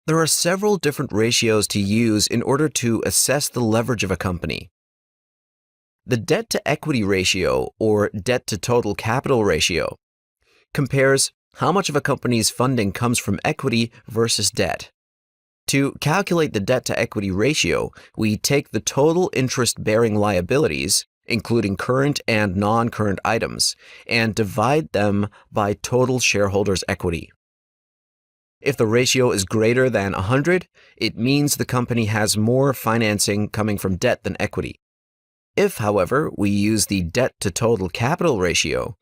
There are several different ratios to use in order to assess the leverage of a company. The debt-to-equity ratio, or debt-to-total capital ratio, compares how much of a company's funding comes from equity versus debt. To calculate the debt-to-equity ratio, we take the total interest-bearing liabilities, including current and non-current items, and divide them by total shareholders' equity. If the ratio is greater than 100, it means the company has more financing coming from debt than equity. If, however, we use the debt-to-total capital ratio,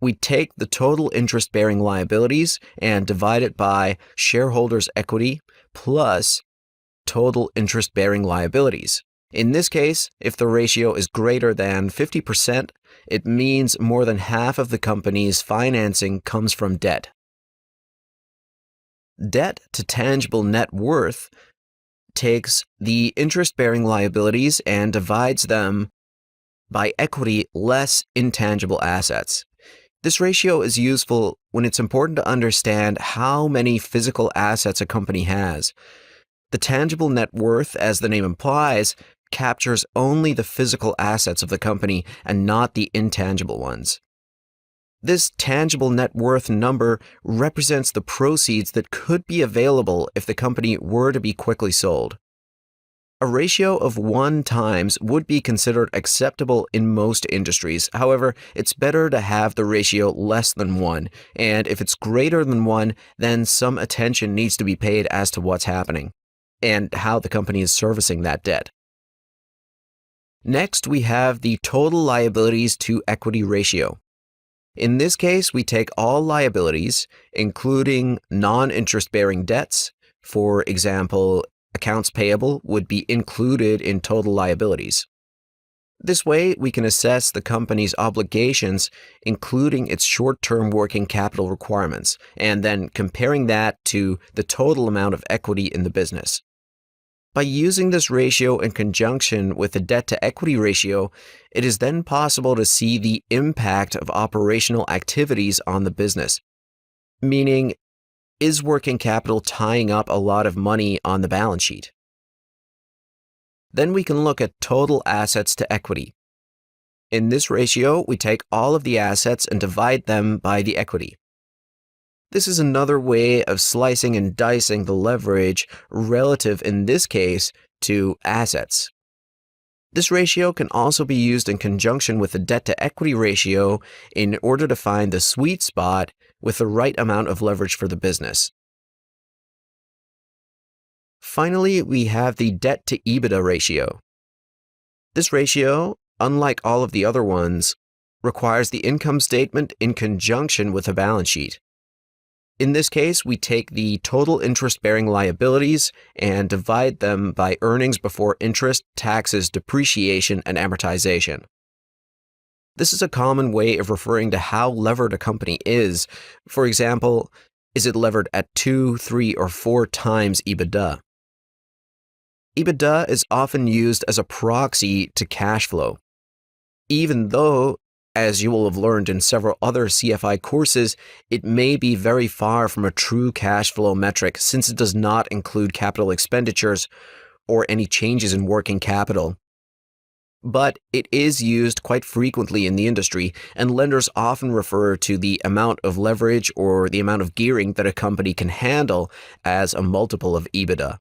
we take the total interest-bearing liabilities and divide it by shareholders' equity plus total interest-bearing liabilities. In this case, if the ratio is greater than 50%, it means more than half of the company's financing comes from debt. Debt to tangible net worth takes the interest-bearing liabilities and divides them by equity less intangible assets. This ratio is useful when it's important to understand how many physical assets a company has. The tangible net worth, as the name implies, captures only the physical assets of the company and not the intangible ones. This tangible net worth number represents the proceeds that could be available if the company were to be quickly sold. A ratio of 1 times would be considered acceptable in most industries. However, it's better to have the ratio less than 1, and if it's greater than 1, then some attention needs to be paid as to what's happening and how the company is servicing that debt. Next, we have the total liabilities to equity ratio. In this case, we take all liabilities, including non-interest-bearing debts. For example, accounts payable would be included in total liabilities. This way, we can assess the company's obligations, including its short-term working capital requirements, and then comparing that to the total amount of equity in the business. By using this ratio in conjunction with the debt-to-equity ratio, it is then possible to see the impact of operational activities on the business. Meaning, is working capital tying up a lot of money on the balance sheet? Then we can look at total assets to equity. In this ratio, we take all of the assets and divide them by the equity. This is another way of slicing and dicing the leverage relative, in this case, to assets. This ratio can also be used in conjunction with the debt-to-equity ratio in order to find the sweet spot with the right amount of leverage for the business. Finally, we have the debt-to-EBITDA ratio. This ratio, unlike all of the other ones, requires the income statement in conjunction with a balance sheet. In this case, we take the total interest-bearing liabilities and divide them by earnings before interest, taxes, depreciation, and amortization. This is a common way of referring to how levered a company is. For example, is it levered at 2, 3, or 4 times EBITDA? EBITDA is often used as a proxy to cash flow, even though, as you will have learned in several other CFI courses, it may be very far from a true cash flow metric since it does not include capital expenditures or any changes in working capital. But it is used quite frequently in the industry, and lenders often refer to the amount of leverage or the amount of gearing that a company can handle as a multiple of EBITDA.